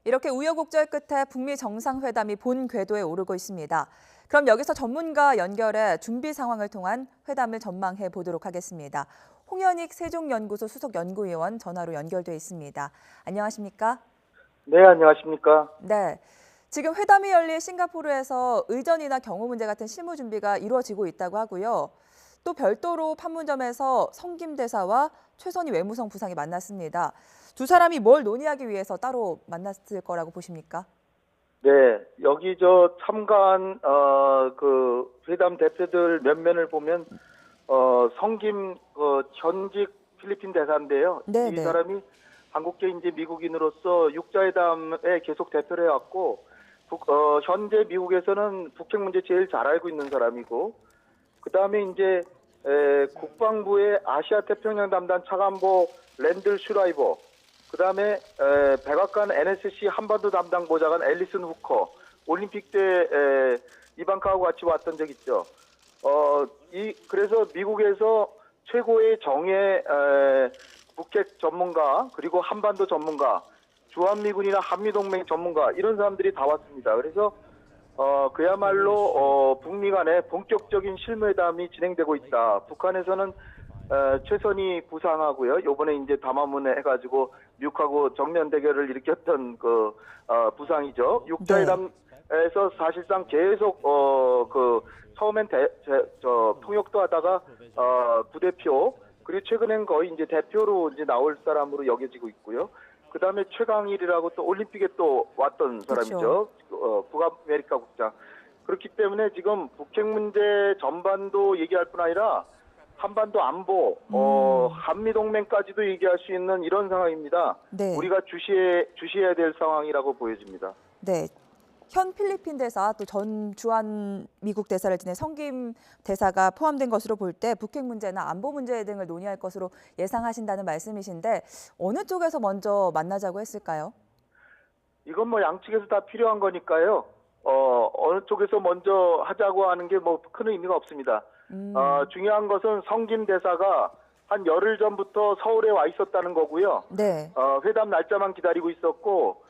이렇게 우여곡절 끝에 북미 정상회담이 본 궤도에 오르고 있습니다. 그럼 여기서 전문가 연결해 준비 상황을 통한 회담을 전망해 보도록 하겠습니다. 홍현익 세종연구소 수석 연구위원 전화로 연결돼 있습니다. 안녕하십니까? 네, 안녕하십니까? 네. 지금 회담이 열릴 싱가포르에서 의전이나 경호 문제 같은 실무 준비가 이루어지고 있다고 하고요. 또 별도로 판문점에서 성김 대사와 최선희 외무성 부상이 만났습니다. 두 사람이 뭘 논의하기 위해서 따로 만났을 거라고 보십니까? 네, 여기 참가한 그 회담 대표들 면면을 보면 성김 현직 필리핀 대사인데요. 네, 이 네. 사람이 한국계 이제 미국인으로서 육자회담에 계속 대표를 해왔고 현재 미국에서는 북핵 문제 제일 잘 알고 있는 사람이고 그다음에 이제 국방부의 아시아 태평양 담당 차관보 랜들 슈라이버, 그다음에 백악관 NSC 한반도 담당 보좌관 앨리슨 후커, 올림픽 때 이방카하고 같이 왔던 적 있죠. 그래서 미국에서 최고의 정예 북핵 전문가, 그리고 한반도 전문가, 주한미군이나 한미동맹 전문가, 이런 사람들이 다 왔습니다. 그래서 그야말로 북미 간에 본격적인 실무회담이 진행되고 있다. 북한에서는 최선희 부상하고요. 요번에 이제 담화문에 해가지고 미국하고 정면 대결을 일으켰던 그 부상이죠. 육자회담에서 사실상 계속 처음엔 통역도 하다가 부대표, 그리고 최근엔 거의 이제 대표로 이제 나올 사람으로 여겨지고 있고요. 그 다음에 최강일이라고 또 올림픽에 또 왔던 사람이죠. 북아메리카 국장. 그렇기 때문에 지금 북핵 문제 전반도 얘기할 뿐 아니라 한반도 안보, 한미동맹까지도 얘기할 수 있는 이런 상황입니다. 네. 우리가 주시해야 될 상황이라고 보여집니다. 네. 현 필리핀 대사 또 전 주한 미국 대사를 지낸 성김 대사가 포함된 것으로 볼 때 북핵 문제나 안보 문제 등을 논의할 것으로 예상하신다는 말씀이신데 어느 쪽에서 먼저 만나자고 했을까요? 이건 뭐 양측에서 다 필요한 거니까요. 어느 쪽에서 먼저 하자고 하는 게 뭐 큰 의미가 없습니다. 중요한 것은 성김 대사가 한 열흘 전부터 서울에 와 있었다는 거고요. 네. 회담 날짜만 기다리고 있었고,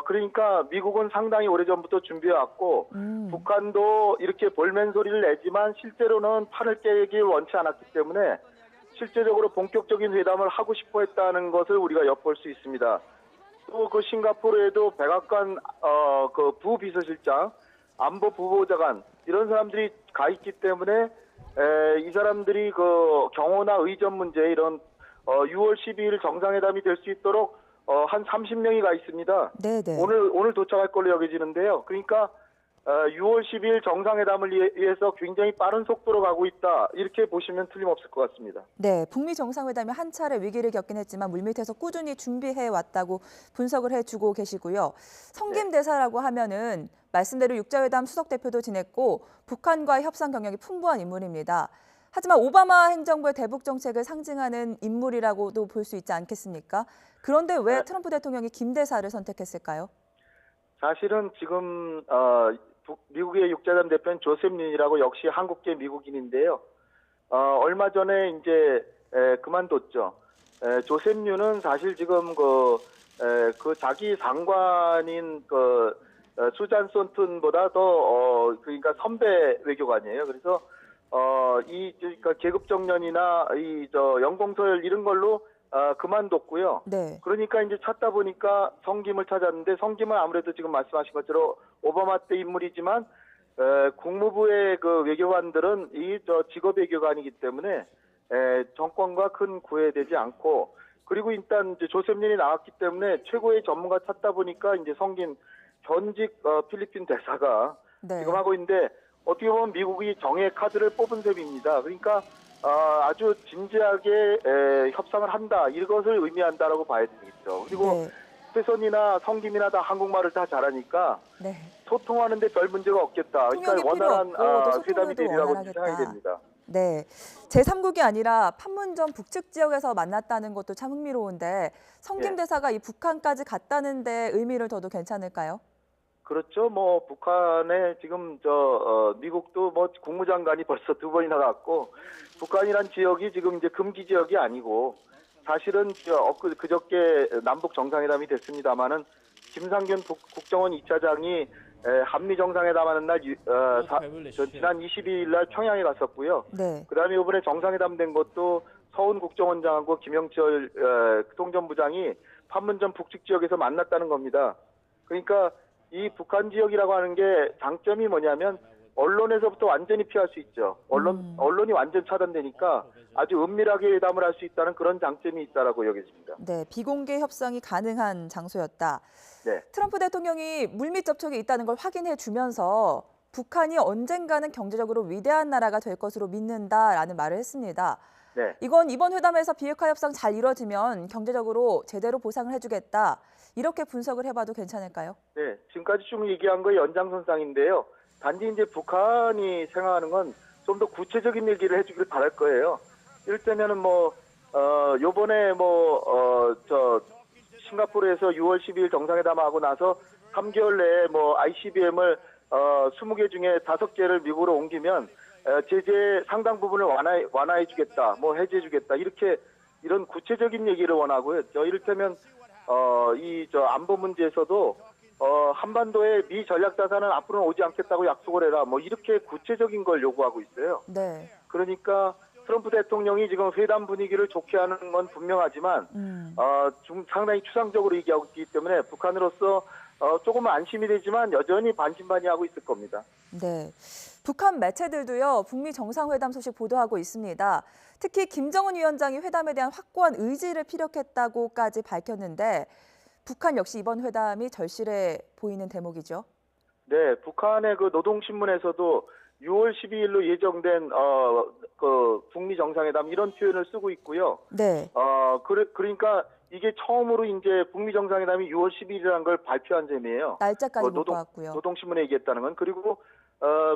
그러니까 미국은 상당히 오래전부터 준비해왔고, 북한도 이렇게 볼멘 소리를 내지만 실제로는 판을 깨길 원치 않았기 때문에 실제적으로 본격적인 회담을 하고 싶어 했다는 것을 우리가 엿볼 수 있습니다. 또 그 싱가포르에도 백악관 그 부비서실장, 안보 부보좌관, 이런 사람들이 가 있기 때문에 이 사람들이 그 경호나 의전 문제, 이런 6월 12일 정상회담이 될 수 있도록 한 30명이 가 있습니다. 네네. 오늘 도착할 걸로 여겨지는데요. 그러니까 6월 12일 정상회담을 위해서 굉장히 빠른 속도로 가고 있다, 이렇게 보시면 틀림없을 것 같습니다. 네, 북미 정상회담이 한 차례 위기를 겪긴 했지만 물밑에서 꾸준히 준비해 왔다고 분석을 해주고 계시고요. 성김 대사라고 하면은 말씀대로 육자회담 수석 대표도 지냈고 북한과의 협상 경력이 풍부한 인물입니다. 하지만 오바마 행정부의 대북 정책을 상징하는 인물이라고도 볼 수 있지 않겠습니까? 그런데 왜 트럼프 대통령이 김 대사를 선택했을까요? 사실은 지금 미국의 육자회담 대표는 조셉 린이라고 역시 한국계 미국인인데요. 얼마 전에 이제 그만뒀죠. 조셉 린은 사실 지금 그 자기 상관인 수잔 손튼보다 더 그러니까 선배 외교관이에요. 그래서 그러니까 계급 정년이나 연공 서열 이런 걸로 그만뒀고요. 네. 그러니까 이제 찾다 보니까 성김을 찾았는데, 성김은 아무래도 지금 말씀하신 것처럼 오바마 때 인물이지만 국무부의 그 외교관들은 직업 외교관이기 때문에 정권과 큰 구애되지 않고, 그리고 일단 이제 조셉 린이 나왔기 때문에 최고의 전문가 찾다 보니까 이제 성김 현직 필리핀 대사가 네. 지금 하고 있는데, 어떻게 보면 미국이 정의 카드를 뽑은 셈입니다. 그러니까 아주 진지하게 협상을 한다, 이것을 의미한다라고 봐야 되겠죠. 그리고 네. 최선이나 성김이나 다 한국말을 다 잘하니까 네. 소통하는데 별 문제가 없겠다. 그러니까 통역이 필요 원활한 없고 또 회담이 소통도 되리라고 원활하겠다. 생각이 됩니다. 네, 제3국이 아니라 판문점 북측 지역에서 만났다는 것도 참 흥미로운데 성김 대사가 이 북한까지 갔다는데 의미를 둬도 괜찮을까요? 그렇죠. 뭐 북한에 지금 미국도 뭐 국무장관이 벌써 2번이나 갔고, 북한이란 지역이 지금 이제 금기 지역이 아니고, 사실은 그저께 남북 정상회담이 됐습니다마는 김상균 국정원 2차장이 한미 정상회담 하는 날 지난 22일 날 평양에 갔었고요. 네. 그다음에 이번에 정상회담 된 것도 서훈 국정원장하고 김영철 통전부장이 판문점 북측 지역에서 만났다는 겁니다. 그러니까 이 북한 지역이라고 하는 게 장점이 뭐냐면 언론에서부터 완전히 피할 수 있죠. 언론이 완전 차단되니까 아주 은밀하게 회담을 할 수 있다는 그런 장점이 있다라고 여겨집니다. 네, 비공개 협상이 가능한 장소였다. 네. 트럼프 대통령이 물밑 접촉이 있다는 걸 확인해 주면서 북한이 언젠가는 경제적으로 위대한 나라가 될 것으로 믿는다라는 말을 했습니다. 네. 이건 이번 회담에서 비핵화 협상 잘 이뤄지면 경제적으로 제대로 보상을 해주겠다. 이렇게 분석을 해봐도 괜찮을까요? 네. 지금까지 쭉 얘기한 거의 연장선상인데요. 단지 이제 북한이 생각하는 건 좀 더 구체적인 얘기를 해주길 바랄 거예요. 이를테면은 요번에 싱가포르에서 6월 12일 정상회담하고 나서 3개월 내에 ICBM을 20개 중에 5개를 미국으로 옮기면 제재 상당 부분을 완화해주겠다, 해제해주겠다 이런 구체적인 얘기를 원하고요. 이를테면 안보 문제에서도 한반도에 미 전략자산은 앞으로는 오지 않겠다고 약속을 해라. 이렇게 구체적인 걸 요구하고 있어요. 네. 그러니까 트럼프 대통령이 지금 회담 분위기를 좋게 하는 건 분명하지만 상당히 추상적으로 얘기하고 있기 때문에 북한으로서 조금은 안심이 되지만 여전히 반신반의하고 있을 겁니다. 네. 북한 매체들도요, 북미 정상회담 소식 보도하고 있습니다. 특히 김정은 위원장이 회담에 대한 확고한 의지를 피력했다고까지 밝혔는데 북한 역시 이번 회담이 절실해 보이는 대목이죠. 네, 북한의 그 노동신문에서도 6월 12일로 예정된 북미 정상회담 이런 표현을 쓰고 있고요. 네. 그러니까 이게 처음으로 이제 북미 정상회담이 6월 12일이라는 걸 발표한 셈이에요. 날짜까지 못 봤고요. 노동신문에 얘기했다는 건. 그리고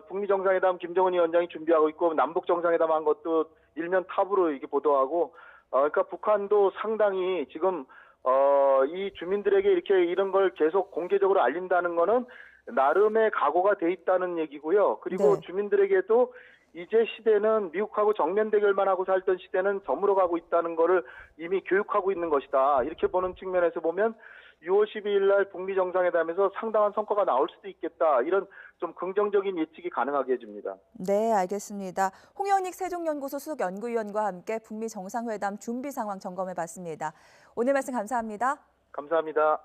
북미 정상회담 김정은 위원장이 준비하고 있고 남북 정상회담 한 것도 일면 탑으로 이렇게 보도하고 그러니까 북한도 상당히 지금 이 주민들에게 이렇게 이런 걸 계속 공개적으로 알린다는 거는 나름의 각오가 돼 있다는 얘기고요. 그리고 네. 주민들에게도 이제 시대는 미국하고 정면 대결만 하고 살던 시대는 저물어 가고 있다는 거를 이미 교육하고 있는 것이다. 이렇게 보는 측면에서 보면 6월 12일 날 북미 정상회담에서 상당한 성과가 나올 수도 있겠다. 이런 좀 긍정적인 예측이 가능하게 해줍니다. 네, 알겠습니다. 홍현익 세종연구소 수석연구위원과 함께 북미 정상회담 준비 상황 점검해봤습니다. 오늘 말씀 감사합니다. 감사합니다.